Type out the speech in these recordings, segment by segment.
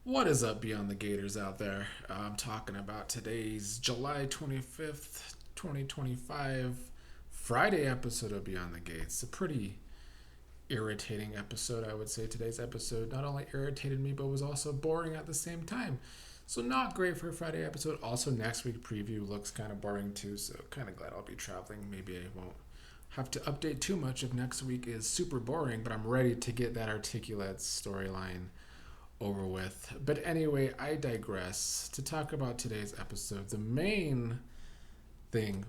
What is up, Beyond the Gators out there? I'm talking about today's July 25th, 2025 Friday episode of Beyond the Gates. A pretty irritating episode, I would say. Today's episode not only irritated me, but was also boring at the same time. So, not great for a Friday episode. Also, next week preview looks kind of boring too, so kind of glad I'll be traveling. Maybe I won't have to update too much if next week is super boring, but I'm ready to get that articulate storyline over with. But anyway, I digress. To talk about today's episode, the main thing,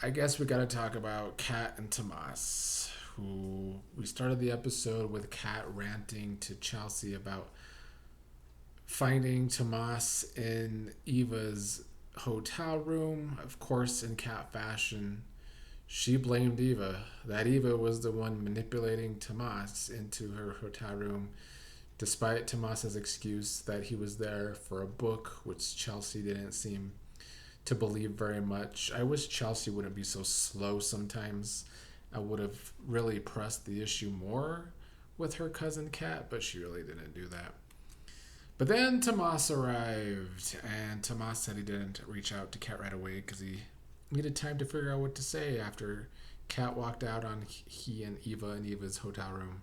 I guess we got to talk about Kat and Tomas, who we started the episode with Kat ranting to Chelsea about finding Tomas in Eva's hotel room. Of course, in Kat fashion, she blamed Eva. That Eva was the one manipulating Tomas into her hotel room, despite Tomas's excuse that he was there for a book, which Chelsea didn't seem to believe very much. I wish Chelsea wouldn't be so slow sometimes. I would have really pressed the issue more with her cousin Kat, but she really didn't do that. But then Tomas arrived, and Tomas said he didn't reach out to Kat right away because he needed time to figure out what to say after Kat walked out on he and Eva in Eva's hotel room.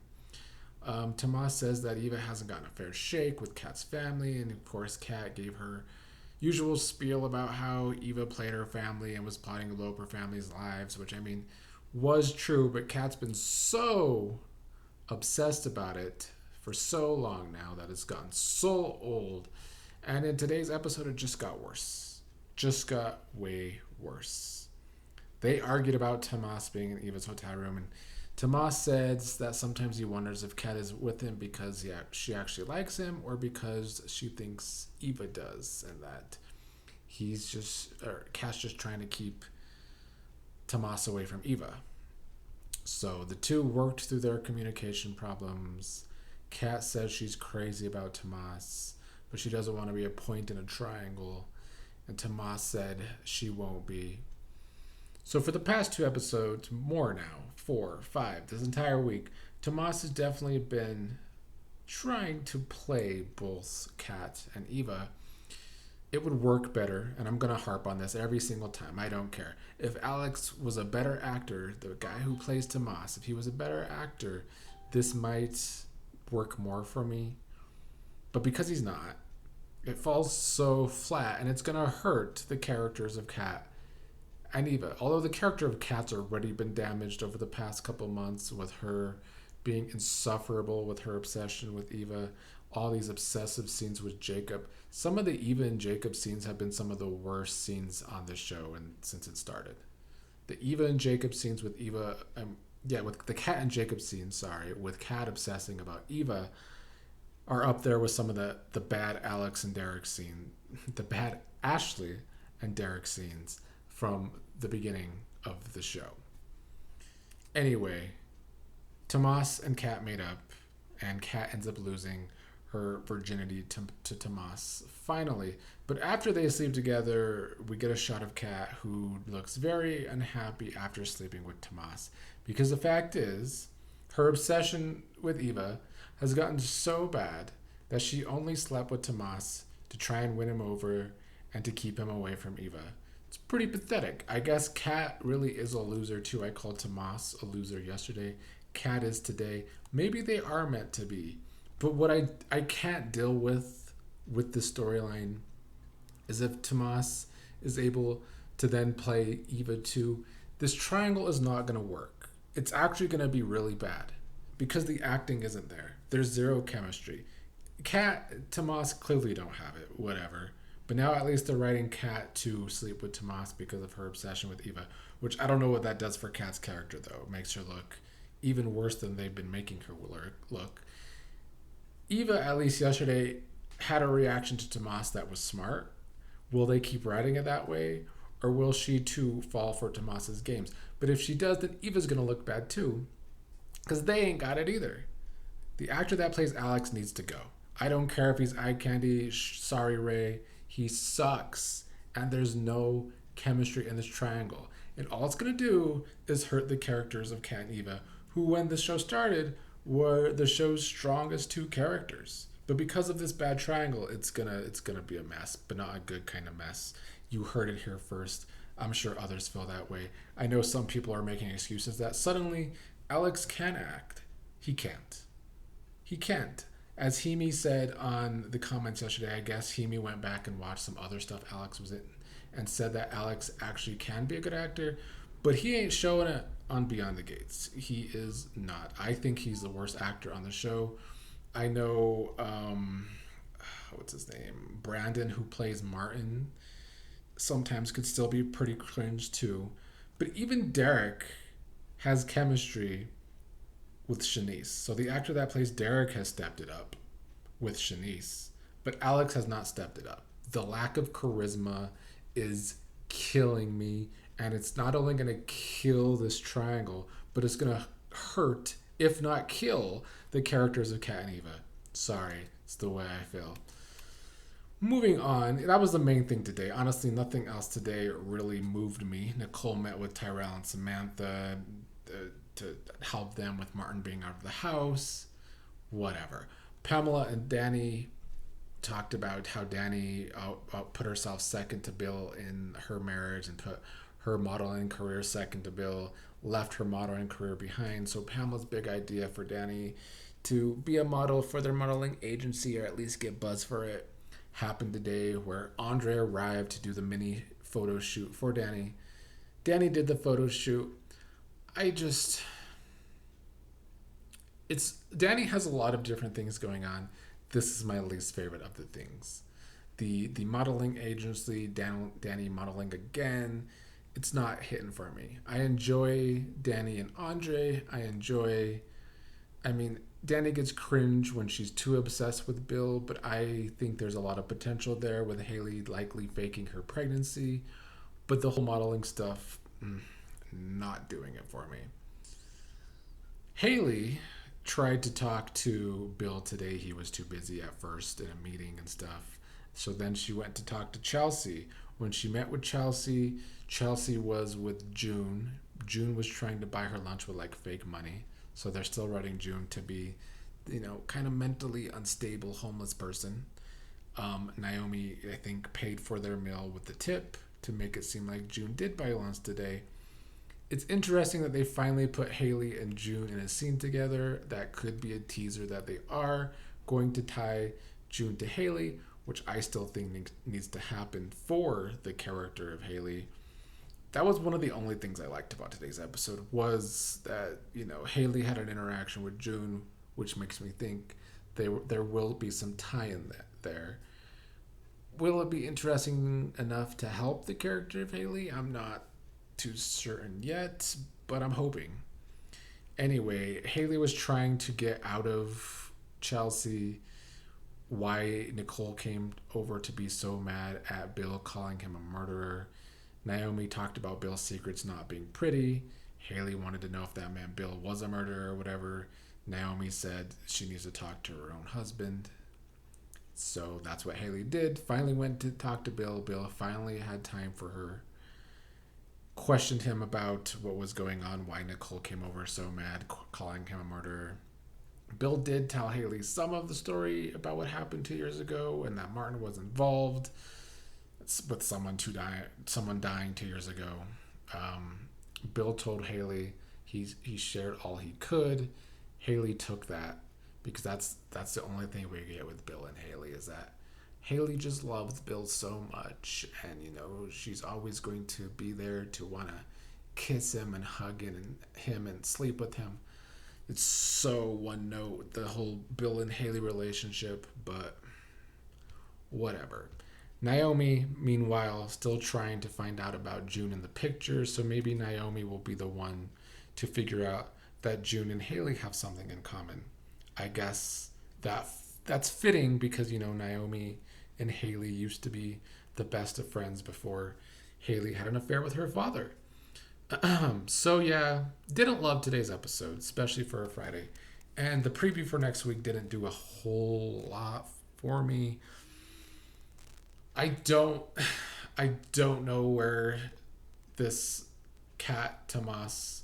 Tomas says that Eva hasn't gotten a fair shake with Kat's family, and of course, Kat gave her usual spiel about how Eva played her family and was plotting to blow up her family's lives, which I mean was true, but Kat's been so obsessed about it for so long now that it's gotten so old. And in today's episode, it just got worse. Just got way worse. They argued about Tomas being in Eva's hotel room, and Tomas says that sometimes he wonders if Kat is with him because she actually likes him or because she thinks Eva does, and that Kat's just trying to keep Tomas away from Eva. So the two worked through their communication problems. Kat says she's crazy about Tomas, but she doesn't want to be a point in a triangle, and Tomas said she won't be. So for the past two episodes, more now, 4, 5, this entire week, Tomas has definitely been trying to play both Kat and Eva. It would work better, and I'm going to harp on this every single time. I don't care. If Alex was a better actor, the guy who plays Tomas, if he was a better actor, this might work more for me. But because he's not, it falls so flat, and it's going to hurt the characters of Kat and Eva. Although the character of Kat's already been damaged over the past couple months with her being insufferable with her obsession with Eva, all these obsessive scenes with Jacob. Some of the Eva and Jacob scenes have been some of the worst scenes on this show and since it started. The Eva and Jacob scenes with Eva, with the Kat and Jacob scenes, with Kat obsessing about Eva, are up there with some of the bad Alex and Derek scene, the bad Ashley and Derek scenes from the beginning of the show. Anyway, Tomas and Kat made up, and Kat ends up losing her virginity to Tomas finally. But after they sleep together, we get a shot of Kat who looks very unhappy after sleeping with Tomas, because the fact is, her obsession with Eva has gotten so bad that she only slept with Tomas to try and win him over and to keep him away from Eva. It's pretty pathetic. I guess Kat really is a loser too. I called Tomas a loser yesterday. Kat is today. Maybe they are meant to be. But what I can't deal with the storyline is if Tomas is able to then play Eva too, this triangle is not going to work. It's actually going to be really bad because the acting isn't there. There's zero chemistry. Kat, Tomas clearly don't have it, whatever. But now at least they're writing Kat to sleep with Tomas because of her obsession with Eva, which I don't know what that does for Kat's character, though. It makes her look even worse than they've been making her look. Eva, at least yesterday, had a reaction to Tomas that was smart. Will they keep writing it that way? Or will she, too, fall for Tomas's games? But if she does, then Eva's going to look bad, too. Because they ain't got it either. The actor that plays Alex needs to go. I don't care if he's eye candy. Sorry, Ray. He sucks, and there's no chemistry in this triangle. And all it's going to do is hurt the characters of Kat and Eva, who, when the show started, were the show's strongest two characters. But because of this bad triangle, it's gonna be a mess, but not a good kind of mess. You heard it here first. I'm sure others feel that way. I know some people are making excuses that suddenly Alex can act. He can't. He can't. As Hemi said on the comments yesterday, I guess Hemi went back and watched some other stuff Alex was in and said that Alex actually can be a good actor, but he ain't showing it on Beyond the Gates. He is not. I think he's the worst actor on the show. I know, what's his name? Brandon, who plays Martin, sometimes could still be pretty cringe too. But even Derek has chemistry with Shanice. So the actor that plays Derek has stepped it up with Shanice, but Alex has not stepped it up. The lack of charisma is killing me, and it's not only going to kill this triangle, but it's going to hurt, if not kill, the characters of Kat and Eva. Sorry, it's the way I feel. Moving on, that was the main thing today. Honestly, nothing else today really moved me. Nicole met with Tyrell and Samantha to help them with Martin being out of the house. Whatever. Pamela and Dani talked about how Dani put herself second to Bill in her marriage and put her modeling career second to Bill, left her modeling career behind. So Pamela's big idea for Dani to be a model for their modeling agency, or at least get buzz for it, happened today, where Andre arrived to do the mini photo shoot for Dani. Dani did the photo shoot. Dani has a lot of different things going on. This is my least favorite of the things. The modeling agency, Dani modeling again, it's not hitting for me. I enjoy Dani and Andre. Dani gets cringe when she's too obsessed with Bill, but I think there's a lot of potential there with Hayley likely faking her pregnancy. But the whole modeling stuff, not doing it for me. Hayley tried to talk to Bill today. He was too busy at first in a meeting and stuff. So then she went to talk to Chelsea. When she met with Chelsea, Chelsea was with June. June was trying to buy her lunch with like fake money. So they're still writing June to be, kind of mentally unstable homeless person. Naomi, I think, paid for their meal with the tip to make it seem like June did buy lunch today. It's interesting that they finally put Hayley and June in a scene together. That could be a teaser that they are going to tie June to Hayley, which I still think needs to happen for the character of Hayley. That was one of the only things I liked about today's episode, was that, Hayley had an interaction with June, which makes me think there will be some tie-in there. Will it be interesting enough to help the character of Hayley? I'm not too certain yet, but I'm hoping. Anyway, Hayley was trying to get out of Chelsea why Nicole came over to be so mad at Bill calling him a murderer. Naomi talked about Bill's secrets not being pretty. Hayley wanted to know if that man Bill was a murderer or whatever. Naomi said she needs to talk to her own husband. So that's what Hayley did. Finally went to talk to Bill. Bill finally had time for her. Questioned him about what was going on, why Nicole came over so mad, calling him a murderer. Bill did tell Hayley some of the story about what happened 2 years ago and that Martin was involved with someone dying 2 years ago. Bill told Hayley he shared all he could. Hayley took that, because that's the only thing we get with Bill and Hayley, is that Hayley just loves Bill so much, and she's always going to be there to want to kiss him and hug him and sleep with him. It's so one note, the whole Bill and Hayley relationship, but whatever. Naomi, meanwhile, still trying to find out about June in the picture, so maybe Naomi will be the one to figure out that June and Hayley have something in common. I guess that's fitting, because Naomi and Hayley used to be the best of friends before Hayley had an affair with her father. So yeah, didn't love today's episode, especially for a Friday. And the preview for next week didn't do a whole lot for me. I don't know where this Kat, Tomas,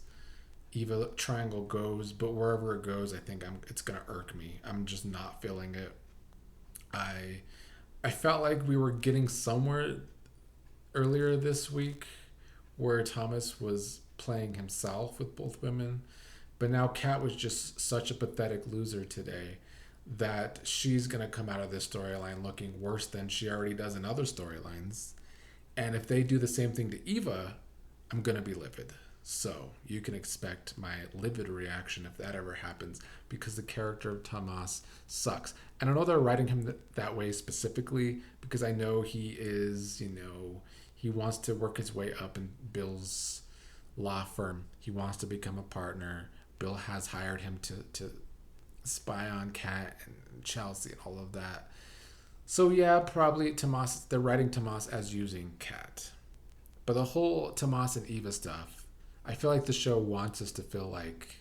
Eva triangle goes, but wherever it goes, I think it's gonna irk me. I'm just not feeling it. I I felt like we were getting somewhere earlier this week where Thomas was playing himself with both women, but now Kat was just such a pathetic loser today that she's going to come out of this storyline looking worse than she already does in other storylines. And if they do the same thing to Eva, I'm going to be livid. So you can expect my livid reaction if that ever happens, because the character of Tomas sucks. And I know they're writing him that way specifically because I know he is, he wants to work his way up in Bill's law firm. He wants to become a partner. Bill has hired him to spy on Kat and Chelsea and all of that. So yeah, probably Tomas, they're writing Tomas as using Kat. But the whole Tomas and Eva stuff, I feel like the show wants us to feel like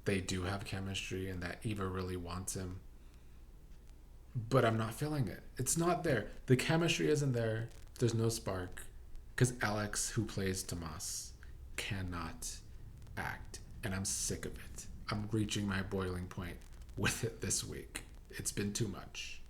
they do have chemistry and that Eva really wants him. But I'm not feeling it. It's not there. The chemistry isn't there. There's no spark. Because Alex, who plays Tomas, cannot act. And I'm sick of it. I'm reaching my boiling point with it this week. It's been too much.